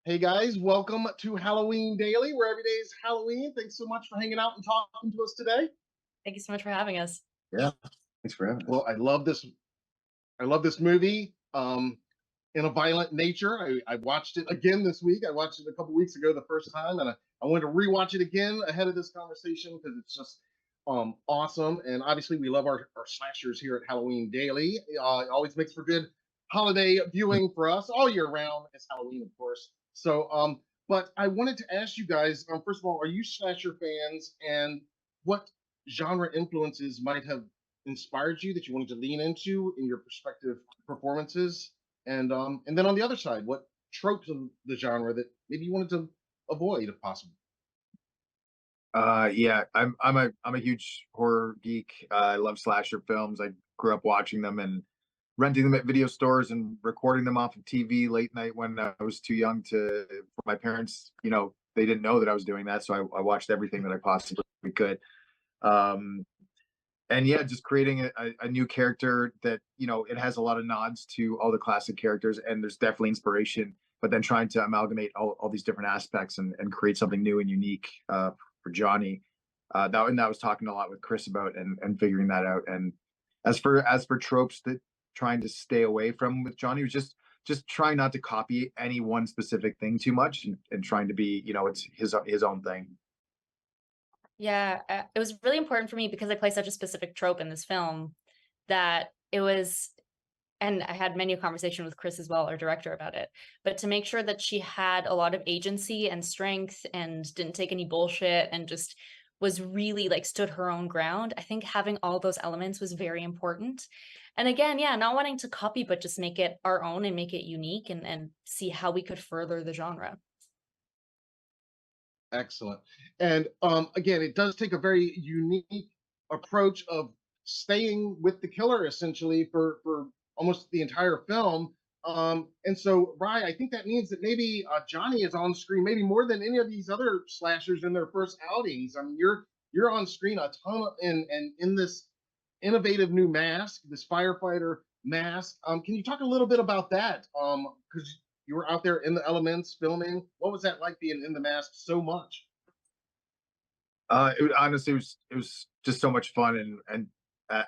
Hey guys, welcome to Halloween Daily, where every day is Halloween. Thanks so much for hanging out and talking to us today. Thank you so much for having us. Yeah, thanks for having us. Well, I love this movie. In a violent nature. I watched it again this week. I watched it a couple weeks ago the first time, and I wanted to rewatch it again ahead of this conversation because it's just awesome. And obviously, we love our slashers here at Halloween Daily. It always makes for good holiday viewing for us all year round. It's Halloween, of course. So, but I wanted to ask you guys, first of all, are you slasher fans, and what genre influences might have inspired you that you wanted to lean into in your prospective performances? And then on the other side, what tropes of the genre that maybe you wanted to avoid if possible? Yeah, I'm a huge horror geek. I love slasher films. I grew up watching them and renting them at video stores and recording them off of TV late night when I was too young to for my parents. They didn't know that I was doing that, so I watched everything that I possibly could. Um, and yeah, just creating a new character that it has a lot of nods to all the classic characters, and there's definitely inspiration. But then trying to amalgamate all these different aspects and create something new and unique for Johnny. And I was talking a lot with Chris about and figuring that out. And as for tropes that trying to stay away from with Johnny was just trying not to copy any one specific thing too much and trying to be it's his own thing. Yeah, it was really important for me because I play such a specific trope in this film that it was, and I had many a conversation with Chris as well, our director, about it. But to make sure that she had a lot of agency and strength and didn't take any bullshit and just was really like stood her own ground, I think having all those elements was very important. And again, yeah, not wanting to copy, but just make it our own and make it unique and see how we could further the genre. Excellent. And again, it does take a very unique approach of staying with the killer essentially for almost the entire film. And so, Rye, I think that means that maybe Johnny is on screen maybe more than any of these other slashers in their first outings. I mean, you're on screen a ton and in this innovative new mask, this firefighter mask. Can you talk a little bit about that? Because you were out there in the elements filming. What was that like being in the mask so much? Honestly, it was just so much fun, and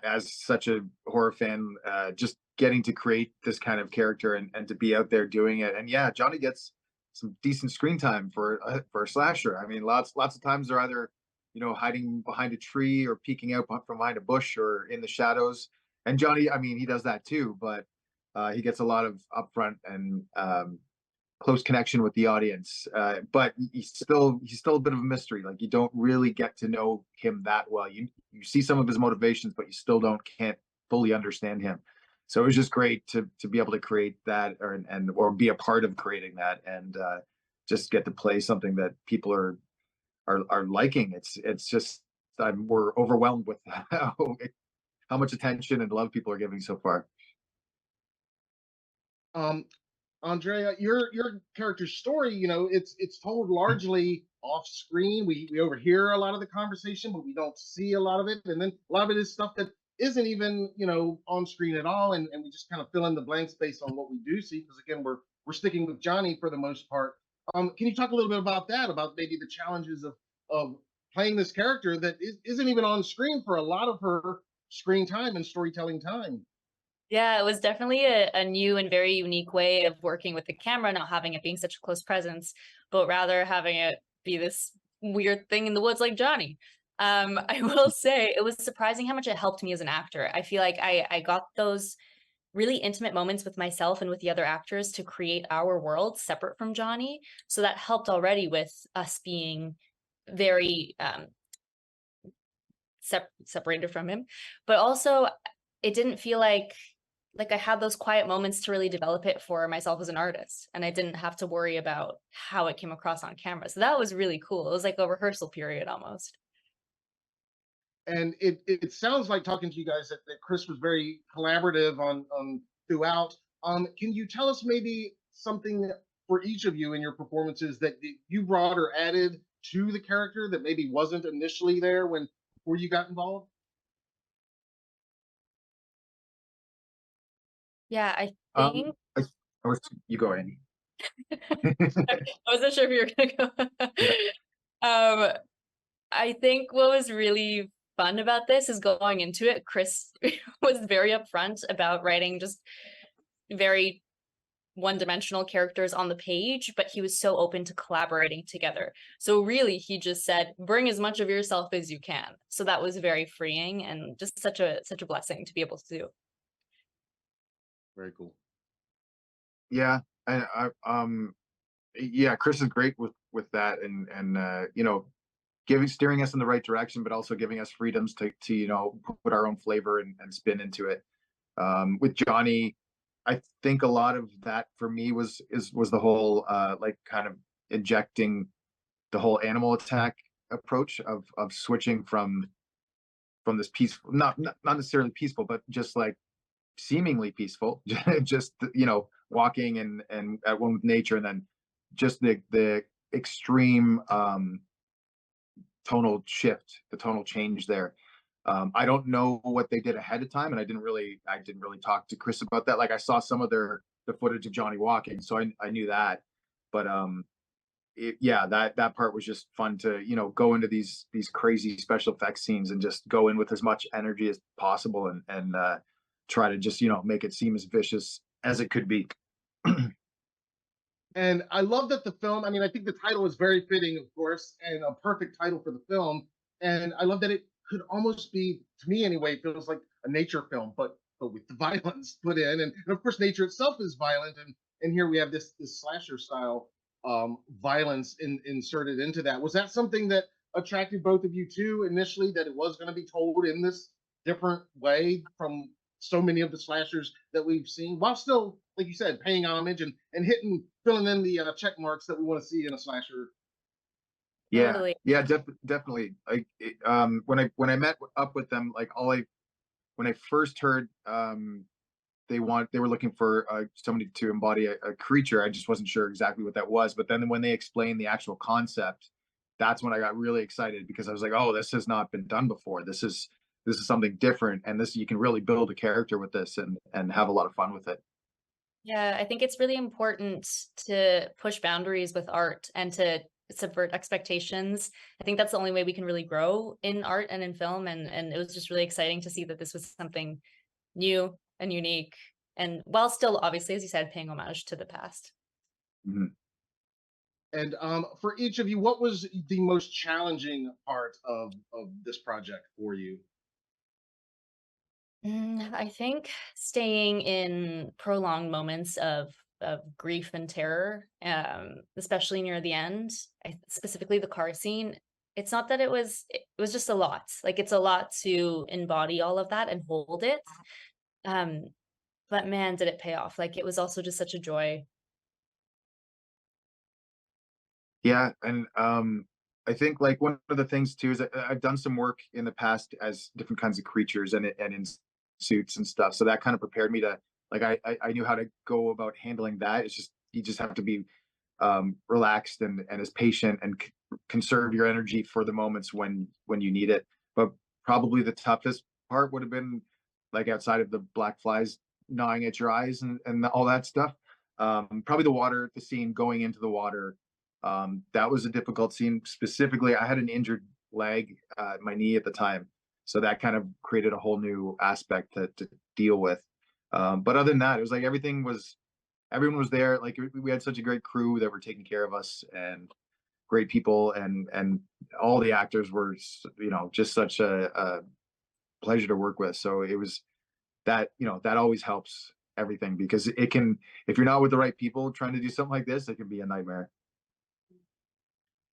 as such a horror fan, just getting to create this kind of character and to be out there doing it. And yeah, Johnny gets some decent screen time for a slasher. I mean, lots of times they're either hiding behind a tree or peeking out from behind a bush or in the shadows. And Johnny, I mean, he does that too, but he gets a lot of upfront and close connection with the audience. But he's still a bit of a mystery. Like you don't really get to know him that well. You see some of his motivations, but you still can't fully understand him. So it was just great to be able to create that or be a part of creating that and just get to play something that people are liking. It's just we're overwhelmed with how much attention and love people are giving so far. Um, Andrea, your character's story, it's told largely off screen. We overhear a lot of the conversation, but we don't see a lot of it. And then a lot of it is stuff that isn't even, on screen at all. And we just kind of fill in the blanks based on what we do see. Because again, we're sticking with Johnny for the most part. Can you talk a little bit about that, about maybe the challenges of playing this character that isn't even on screen for a lot of her screen time and storytelling time? Yeah, it was definitely a new and very unique way of working with the camera, not having it being such a close presence, but rather having it be this weird thing in the woods like Johnny. I will say it was surprising how much it helped me as an actor. I feel like I got those really intimate moments with myself and with the other actors to create our world separate from Johnny. So that helped already with us being very separated from him. But also it didn't feel like I had those quiet moments to really develop it for myself as an artist, and I didn't have to worry about how it came across on camera. So that was really cool. It was like a rehearsal period almost. And it sounds like talking to you guys that Chris was very collaborative on throughout. Can you tell us maybe something for each of you in your performances that you brought or added to the character that maybe wasn't initially there when before you got involved? Yeah, I Um, think I, I was, you go, Andy. I wasn't sure if you were gonna go. Yeah. I think what was really fun about this is going into it, Chris was very upfront about writing just very one-dimensional characters on the page, but he was so open to collaborating together. So really, he just said, bring as much of yourself as you can. So that was very freeing and just such a blessing to be able to do. Very cool. Yeah, and yeah, Chris is great with that, and you know, steering us in the right direction, but also giving us freedoms to you know, put our own flavor and spin into it. With Johnny, I think a lot of that for me was the whole like kind of injecting the whole animal attack approach of switching from this peaceful, not necessarily peaceful, but just like seemingly peaceful, just you know, walking and at one with nature, and then just the extreme tonal shift, the tonal change there. I don't know what they did ahead of time, and I didn't really talk to Chris about that. Like I saw some of the footage of Johnny walking, so I knew that. But yeah, that part was just fun to, you know, go into these crazy special effects scenes and just go in with as much energy as possible and try to just, you know, make it seem as vicious as it could be. And I love that the film, I mean, I think the title is very fitting, of course, and a perfect title for the film. And I love that it could almost be, to me anyway, it feels like a nature film, but with the violence put in. And of course, nature itself is violent. And here we have this slasher style violence inserted into that. Was that something that attracted both of you too initially, that it was going to be told in this different way from so many of the slashers that we've seen, while still, like you said, paying homage and filling in the check marks that we want to see in a slasher? Yeah, Totally. yeah, definitely. Like when I met up with them, like when I first heard they were looking for somebody to embody a creature, I just wasn't sure exactly what that was. But then when they explained the actual concept, that's when I got really excited, because I was like, oh, this has not been done before. This is something different, and this, you can really build a character with this and have a lot of fun with it. Yeah, I think it's really important to push boundaries with art and to subvert expectations. I think that's the only way we can really grow in art and in film. And it was just really exciting to see that this was something new and unique, and while still obviously, as you said, paying homage to the past. Mhm. And for each of you, what was the most challenging part of this project for you? I think staying in prolonged moments of grief and terror, especially near the end, specifically the car scene. It's not that it was just a lot. Like it's a lot to embody all of that and hold it. Um, but man, did it pay off. Like it was also just such a joy. Yeah, and I think like one of the things too is that I've done some work in the past as different kinds of creatures and in suits and stuff. So that kind of prepared me to, like, I knew how to go about handling that. It's just, you just have to be relaxed and as patient and conserve your energy for the moments when you need it. But probably the toughest part would have been like outside of the black flies gnawing at your eyes and all that stuff. Probably the scene going into the water. That was a difficult scene. Specifically, I had an injured leg, my knee at the time, so that kind of created a whole new aspect to deal with. But other than that, it was like everyone was there. Like we had such a great crew that were taking care of us, and great people, and all the actors were, you know, just such a pleasure to work with. So it was that, you know, that always helps everything, because it can, if you're not with the right people trying to do something like this, it can be a nightmare.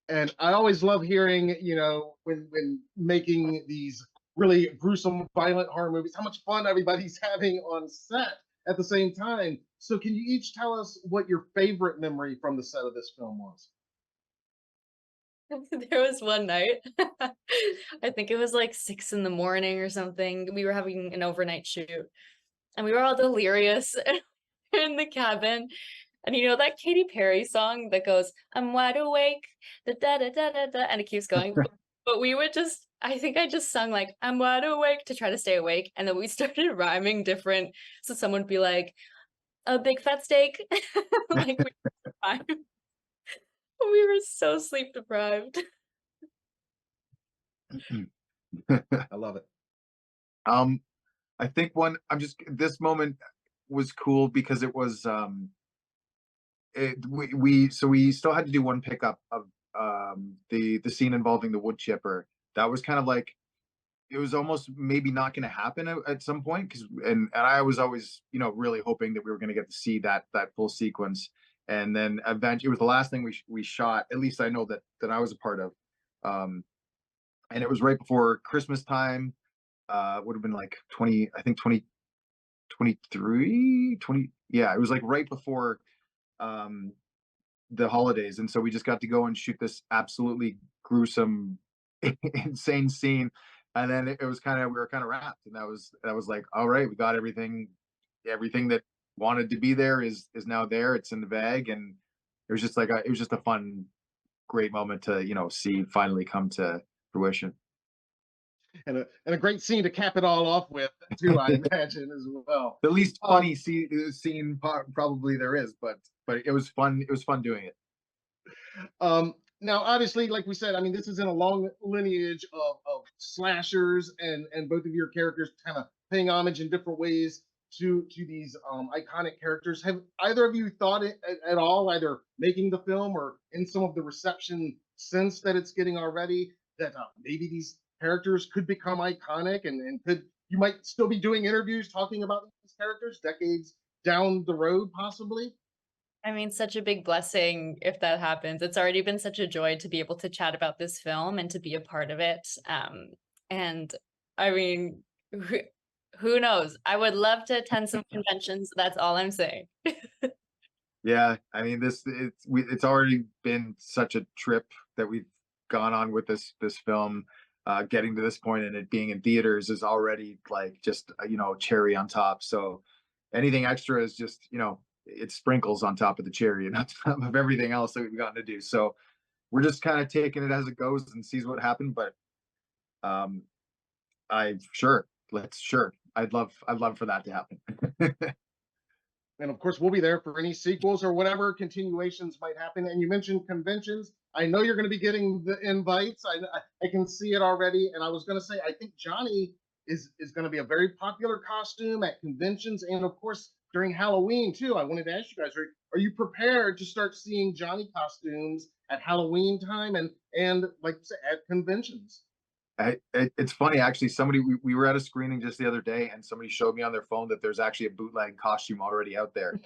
And I always love hearing, you know, when making these really gruesome, violent horror movies, how much fun everybody's having on set at the same time. So, can you each tell us what your favorite memory from the set of this film was? There was one night, I think it was like 6 in the morning or something. We were having an overnight shoot and we were all delirious in the cabin. And you know that Katy Perry song that goes, "I'm wide awake, da da da da da da," and it keeps going. But we would just, I think I just sung like, "I'm wide awake" to try to stay awake. And then we started rhyming different. So someone would be like, "A big fat steak." Like we time. We were so sleep deprived. I love it. I think this moment was cool because it was we still had to do one pickup of the scene involving the wood chipper. That was kind of like, it was almost maybe not going to happen at some point, because and I was always, you know, really hoping that we were going to get to see that full sequence. And then eventually it was the last thing we shot, at least I know that I was a part of. And it was right before Christmas time. Would have been like 20, I think 2023, 20. Yeah, it was like right before the holidays, and so we just got to go and shoot this absolutely gruesome insane scene. And then it was kind of, we were kind of wrapped, and that was like, all right, we got everything that wanted to be there is now there, it's in the bag. And it was just like it was just a fun, great moment to, you know, see finally come to fruition. And a great scene to cap it all off with too, I imagine, as well. The least funny scene probably there is, but it was fun. It was fun doing it. Now, obviously, like we said, I mean, this is in a long lineage of slashers, and both of your characters kind of paying homage in different ways to these iconic characters. Have either of you thought it at all, either making the film or in some of the reception since that it's getting already, that maybe these characters could become iconic, and could you might still be doing interviews talking about these characters decades down the road, possibly? I mean, such a big blessing if that happens. It's already been such a joy to be able to chat about this film and to be a part of it. And I mean, who knows? I would love to attend some conventions. That's all I'm saying. Yeah, I mean, it's already been such a trip that we've gone on with this film. Getting to this point and it being in theaters is already like just, you know, cherry on top. So anything extra is just, you know, it sprinkles on top of the cherry and on top of everything else that we've gotten to do. So we're just kind of taking it as it goes and sees what happened. But I'd love for that to happen. And of course, we'll be there for any sequels or whatever continuations might happen. And you mentioned conventions. I know you're going to be getting the invites. I can see it already. And I was going to say, I think Johnny is going to be a very popular costume at conventions, and of course during Halloween too. I wanted to ask you guys: are you prepared to start seeing Johnny costumes at Halloween time and like at conventions? It's funny, actually. We were at a screening just the other day, and somebody showed me on their phone that there's actually a bootleg costume already out there.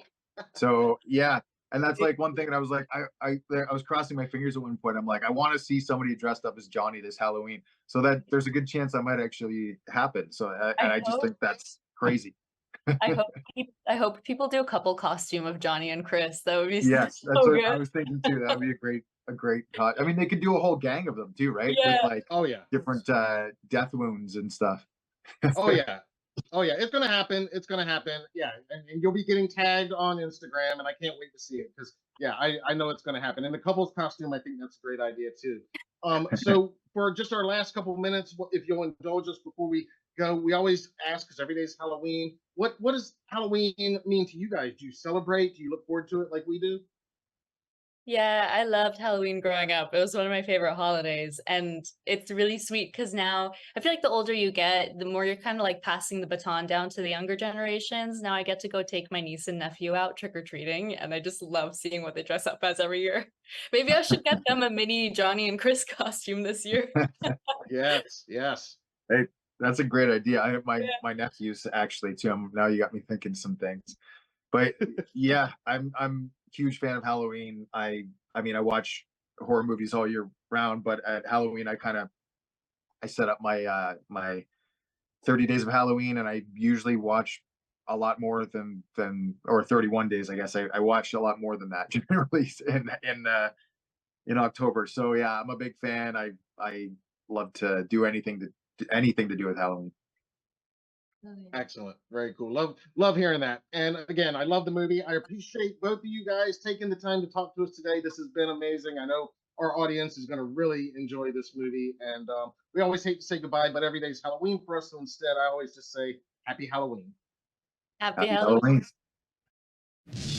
So yeah, and that's like one thing. And I was like, I was crossing my fingers at one point. I'm like, I want to see somebody dressed up as Johnny this Halloween, so that there's a good chance that might actually happen. So I just think that's crazy. I hope people do a couple costume of Johnny and Chris. That would be yes, so that's what good. I was thinking too. That would be a great I mean, they could do a whole gang of them too, right? Yeah. With like, oh yeah, different death wounds and stuff. oh yeah, oh yeah, it's gonna happen. It's gonna happen. Yeah, and you'll be getting tagged on Instagram, and I can't wait to see it, because yeah, I know it's gonna happen. And the couples costume, I think that's a great idea too. So for just our last couple of minutes, if you'll indulge us before we go, we always ask, because every day is Halloween. What does Halloween mean to you guys? Do you celebrate? Do you look forward to it like we do? Yeah, I loved Halloween growing up. It was one of my favorite holidays. And it's really sweet because now I feel like the older you get, the more you're kind of like passing the baton down to the younger generations. Now I get to go take my niece and nephew out trick-or-treating, and I just love seeing what they dress up as every year. Maybe I should get them a mini Johnny and Chris costume this year. Yes, yes. Hey, that's a great idea. I have my nephews actually too. Now you got me thinking some things. But yeah, I'm a huge fan of Halloween. I mean, I watch horror movies all year round, but at Halloween I set up my 30 days of Halloween, and I usually watch a lot more than or 31 days, I guess. I watch a lot more than that generally in October. So yeah, I'm a big fan. I love to do anything to do with Halloween. Excellent. Very cool. Love hearing that. And again, I love the movie. I appreciate both of you guys taking the time to talk to us today. This has been amazing. I know our audience is going to really enjoy this movie. And we always hate to say goodbye, but every day's Halloween for us. So instead, I always just say happy Halloween. Happy Halloween. Halloween.